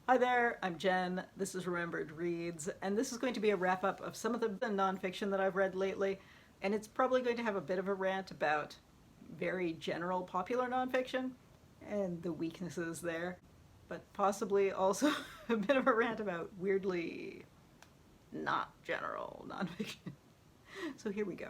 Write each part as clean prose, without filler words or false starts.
Hi there, I'm Jen. This is Remembered Reads, and this is going to be a wrap-up of some of the nonfiction that I've read lately, and it's probably going to have a bit of a rant about very general popular nonfiction and the weaknesses there, but possibly also a bit of a rant about weirdly not general nonfiction. So here we go.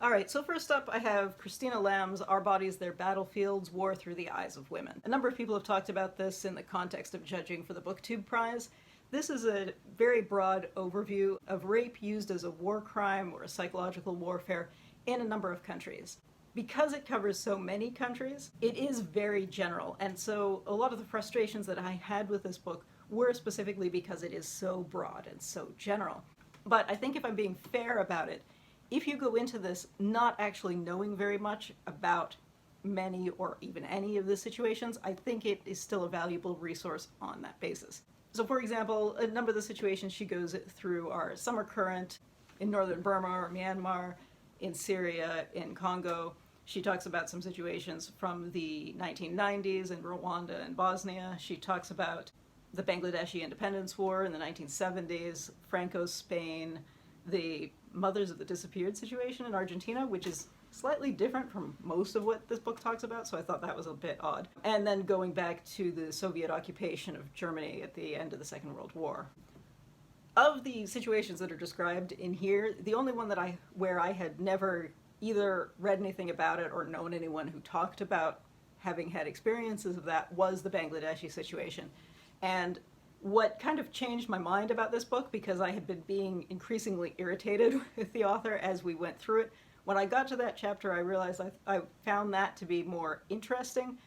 Alright, so first up I have Christina Lamb's Our Bodies, Their Battlefields, War Through the Eyes of Women. A number of people have talked about this in the context of judging for the BookTube Prize. This is a very broad overview of rape used as a war crime or a psychological warfare in a number of countries. Because it covers so many countries, it is very general, and so a lot of the frustrations that I had with this book were specifically because it is so broad and so general. But I think if I'm being fair about it, if you go into this not actually knowing very much about many or even any of the situations, I think it is still a valuable resource on that basis. So for example, a number of the situations she goes through are some are current in northern Burma or Myanmar, in Syria, in Congo. She talks about some situations from the 1990s in Rwanda and Bosnia. She talks about the Bangladeshi Independence War in the 1970s, Franco's Spain, the Mothers of the Disappeared situation in Argentina, which is slightly different from most of what this book talks about, so I thought that was a bit odd. And then going back to the Soviet occupation of Germany at the end of the Second World War. Of the situations that are described in here, the only one that where I had never either read anything about it or known anyone who talked about having had experiences of that was the Bangladeshi situation. And what kind of changed my mind about this book, because I had been being increasingly irritated with the author as we went through it, when I got to that chapter I realized I found that to be more interesting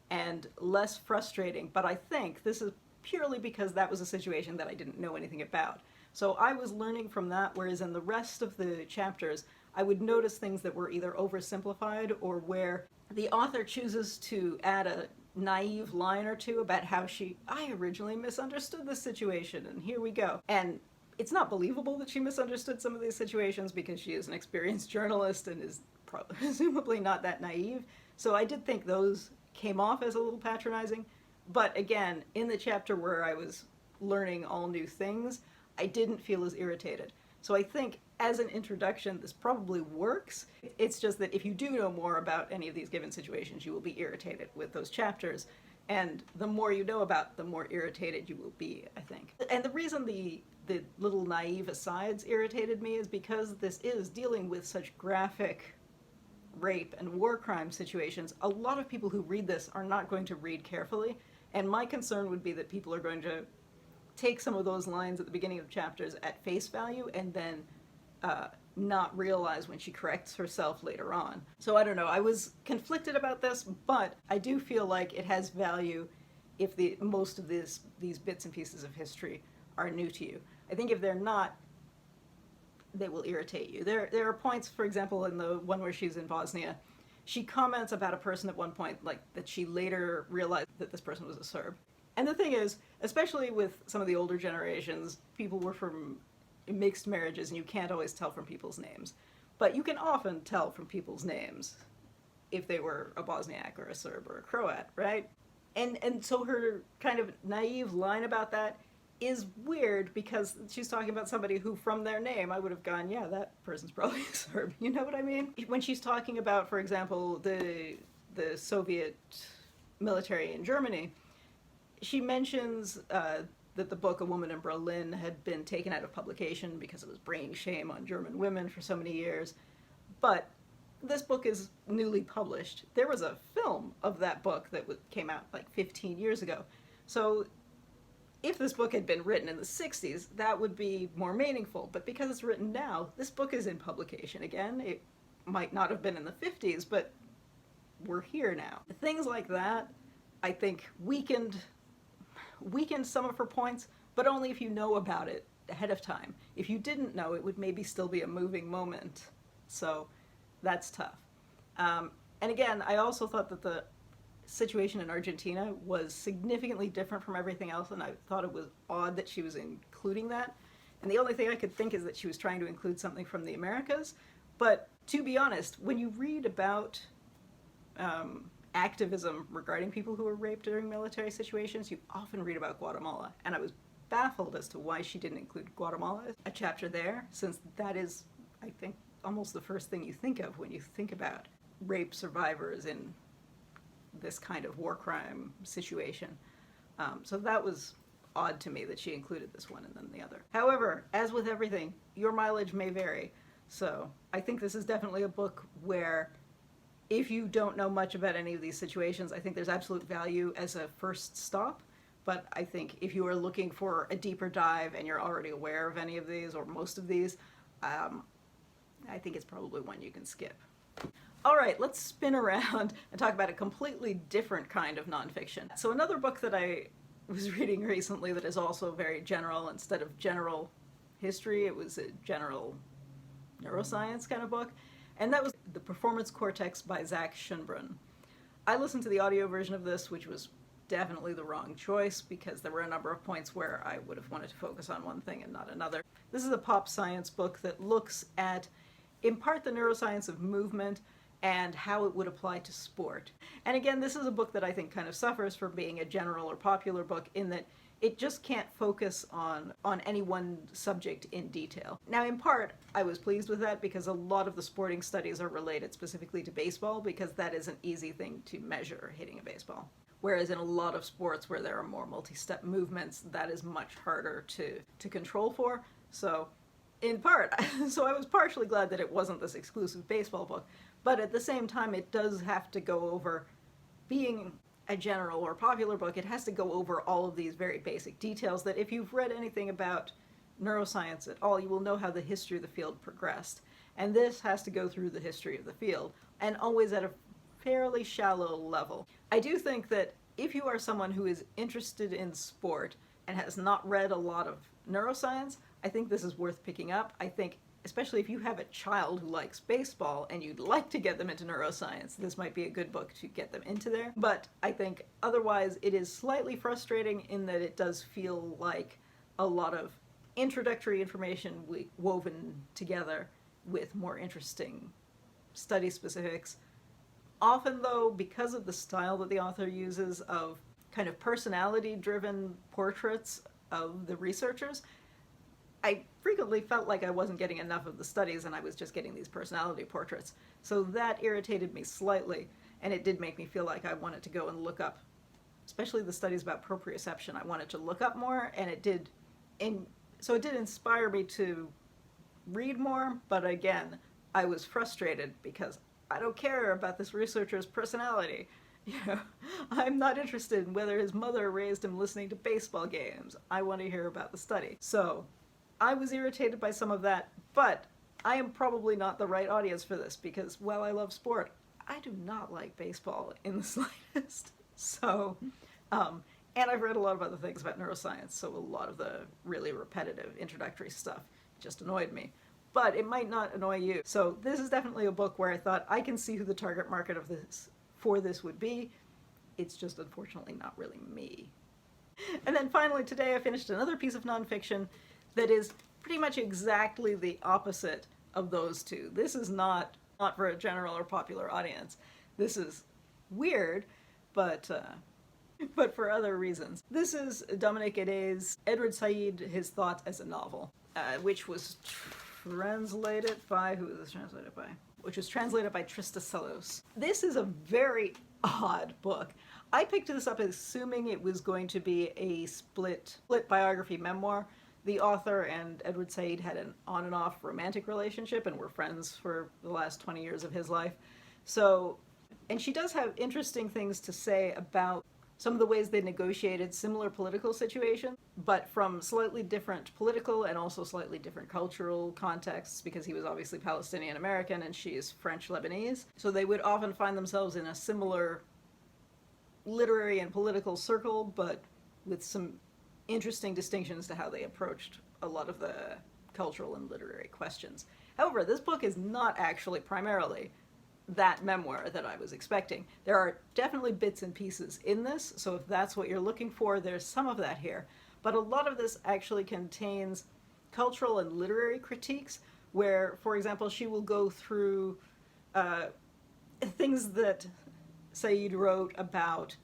and less frustrating, but I think this is purely because that was a situation that I didn't know anything about. So I was learning from that, whereas in the rest of the chapters I would notice things that were either oversimplified or where the author chooses to add a naive line or two about how I originally misunderstood this situation, and here we go. And it's not believable that she misunderstood some of these situations because she is an experienced journalist and is presumably not that naive. So I did think those came off as a little patronizing. But again, in the chapter where I was learning all new things, I didn't feel as irritated. So I think as an introduction, this probably works. It's just that if you do know more about any of these given situations, you will be irritated with those chapters. And the more you know about, the more irritated you will be, I think. And the reason the little naive asides irritated me is because this is dealing with such graphic rape and war crime situations. A lot of people who read this are not going to read carefully, and my concern would be that people are going to take some of those lines at the beginning of chapters at face value and then not realize when she corrects herself later on. So I don't know, I was conflicted about this, but I do feel like it has value if most of these bits and pieces of history are new to you. I think if they're not, they will irritate you. There are points, for example, in the one where she's in Bosnia, she comments about a person at one point, like that she later realized that this person was a Serb. And the thing is, especially with some of the older generations, people were from mixed marriages and you can't always tell from people's names. But you can often tell from people's names if they were a Bosniak or a Serb or a Croat, right? And so her kind of naive line about that is weird because she's talking about somebody who from their name I would have gone, yeah, that person's probably a Serb. You know what I mean? When she's talking about, for example, the Soviet military in Germany, she mentions that the book A Woman in Berlin had been taken out of publication because it was bringing shame on German women for so many years. But this book is newly published. There was a film of that book that came out like 15 years ago. So if this book had been written in the 60s, that would be more meaningful. But because it's written now, this book is in publication again. It might not have been in the 50s, but we're here now. Things like that, I think, weakened some of her points, but only if you know about it ahead of time. If you didn't know, it would maybe still be a moving moment. So that's tough. And again, I also thought that the situation in Argentina was significantly different from everything else, and I thought it was odd that she was including that. And the only thing I could think is that she was trying to include something from the Americas. But to be honest, when you read about activism regarding people who were raped during military situations, you often read about Guatemala. And I was baffled as to why she didn't include Guatemala as a chapter there, since that is, I think, almost the first thing you think of when you think about rape survivors in this kind of war crime situation. So that was odd to me that she included this one and then the other. However, as with everything, your mileage may vary. So I think this is definitely a book where if you don't know much about any of these situations, I think there's absolute value as a first stop. But I think if you are looking for a deeper dive and you're already aware of any of these or most of these, I think it's probably one you can skip. All right, let's spin around and talk about a completely different kind of nonfiction. So another book that I was reading recently that is also very general. Instead of general history, it was a general neuroscience kind of book. And that was The Performance Cortex by Schonbrun. I listened to the audio version of this, which was definitely the wrong choice because there were a number of points where I would have wanted to focus on one thing and not another. This is a pop science book that looks at, in part, the neuroscience of movement and how it would apply to sport. And again, this is a book that I think kind of suffers from being a general or popular book in that it just can't focus on any one subject in detail. Now, in part, I was pleased with that because a lot of the sporting studies are related specifically to baseball because that is an easy thing to measure, hitting a baseball. Whereas in a lot of sports where there are more multi-step movements, that is much harder to control for. So in part, so I was partially glad that it wasn't this exclusive baseball book, but at the same time it does have to go over, being a general or popular book, it has to go over all of these very basic details that if you've read anything about neuroscience at all, you will know how the history of the field progressed. And this has to go through the history of the field, and always at a fairly shallow level. I do think that if you are someone who is interested in sport and has not read a lot of neuroscience, I think this is worth picking up. I think, especially if you have a child who likes baseball and you'd like to get them into neuroscience, this might be a good book to get them into there. But I think otherwise it is slightly frustrating in that it does feel like a lot of introductory information woven together with more interesting study specifics. Often, though, because of the style that the author uses of kind of personality-driven portraits of the researchers, I frequently felt like I wasn't getting enough of the studies and I was just getting these personality portraits. So that irritated me slightly, and it did make me feel like I wanted to go and look up, especially the studies about proprioception. I wanted to look up more, and it did inspire me to read more, but again, I was frustrated because I don't care about this researcher's personality. You know, I'm not interested in whether his mother raised him listening to baseball games. I want to hear about the study. So I was irritated by some of that, but I am probably not the right audience for this because while I love sport, I do not like baseball in the slightest. So, and I've read a lot of other things about neuroscience, so a lot of the really repetitive introductory stuff just annoyed me. But it might not annoy you. So this is definitely a book where I thought I can see who the target market of this would be. It's just unfortunately not really me. And then finally today I finished another piece of nonfiction that is pretty much exactly the opposite of those two. This is not for a general or popular audience. This is weird, but for other reasons. This is Dominique Eddé's Edward Said, His Thought as a Novel, which was translated by, who was this translated by? Which was translated by Trista Selous. This is a very odd book. I picked this up assuming it was going to be a split biography memoir. The author and Edward Said had an on and off romantic relationship and were friends for the last 20 years of his life. So, and she does have interesting things to say about some of the ways they negotiated similar political situations, but from slightly different political and also slightly different cultural contexts, because he was obviously Palestinian American and she is French Lebanese. So they would often find themselves in a similar literary and political circle, but with some interesting distinctions to how they approached a lot of the cultural and literary questions. However, this book is not actually primarily that memoir that I was expecting. There are definitely bits and pieces in this, so if that's what you're looking for, there's some of that here. But a lot of this actually contains cultural and literary critiques where, for example, she will go through things that Said wrote about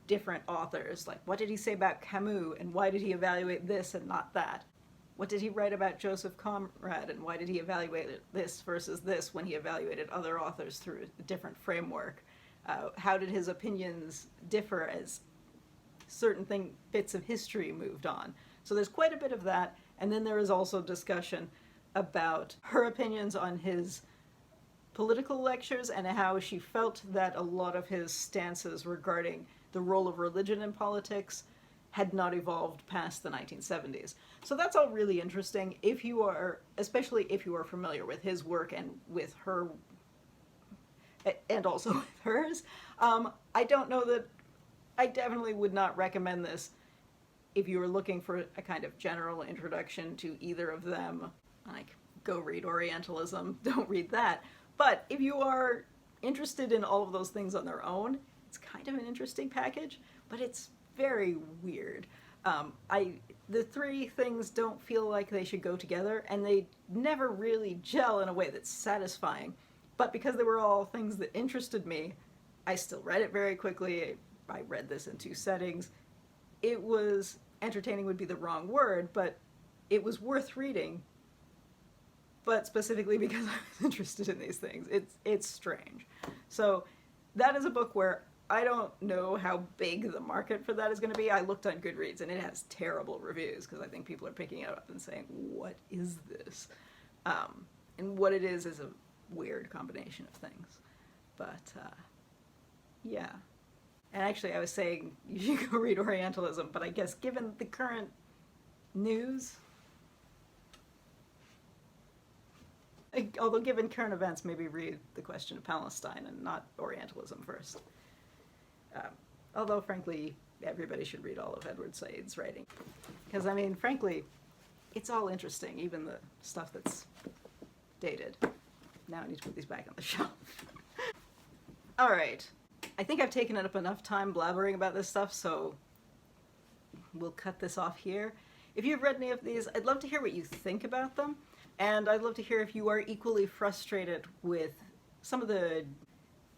different authors, like what did he say about Camus and why did he evaluate this and not that? What did he write about Joseph Conrad and why did he evaluate this versus this when he evaluated other authors through a different framework? How did his opinions differ as certain bits of history moved on? So there's quite a bit of that, and then there is also discussion about her opinions on his political lectures and how she felt that a lot of his stances regarding the role of religion in politics had not evolved past the 1970s. So that's all really interesting if you are, especially if you are familiar with his work and with her, and also with hers. I don't know that, I definitely would not recommend this if you were looking for a kind of general introduction to either of them. Like, go read Orientalism, don't read that. But if you are interested in all of those things on their own, it's kind of an interesting package, but it's very weird. The three things don't feel like they should go together, and they never really gel in a way that's satisfying. But because they were all things that interested me, I still read it very quickly. I read this in 2 settings. It was, entertaining would be the wrong word, but it was worth reading. But specifically because I was interested in these things. It's strange. So that is a book where I don't know how big the market for that is going to be. I looked on Goodreads and it has terrible reviews because I think people are picking it up and saying, what is this? And what it is a weird combination of things. But yeah. And actually I was saying you should go read Orientalism, but I guess given the current news, although given current events, maybe read The Question of Palestine and not Orientalism first. Although, frankly, everybody should read all of Edward Said's writing. Because, I mean, frankly, it's all interesting, even the stuff that's dated. Now I need to put these back on the shelf. All right. I think I've taken up enough time blabbering about this stuff, so we'll cut this off here. If you've read any of these, I'd love to hear what you think about them. And I'd love to hear if you are equally frustrated with some of the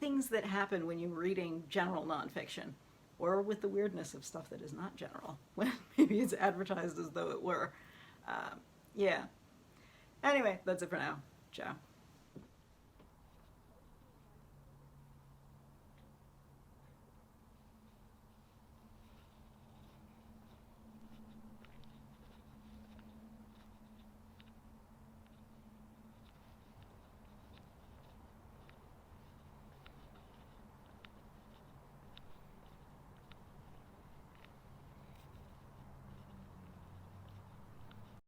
things that happen when you're reading general nonfiction, or with the weirdness of stuff that is not general, when maybe it's advertised as though it were. Yeah. Anyway, that's it for now. Ciao.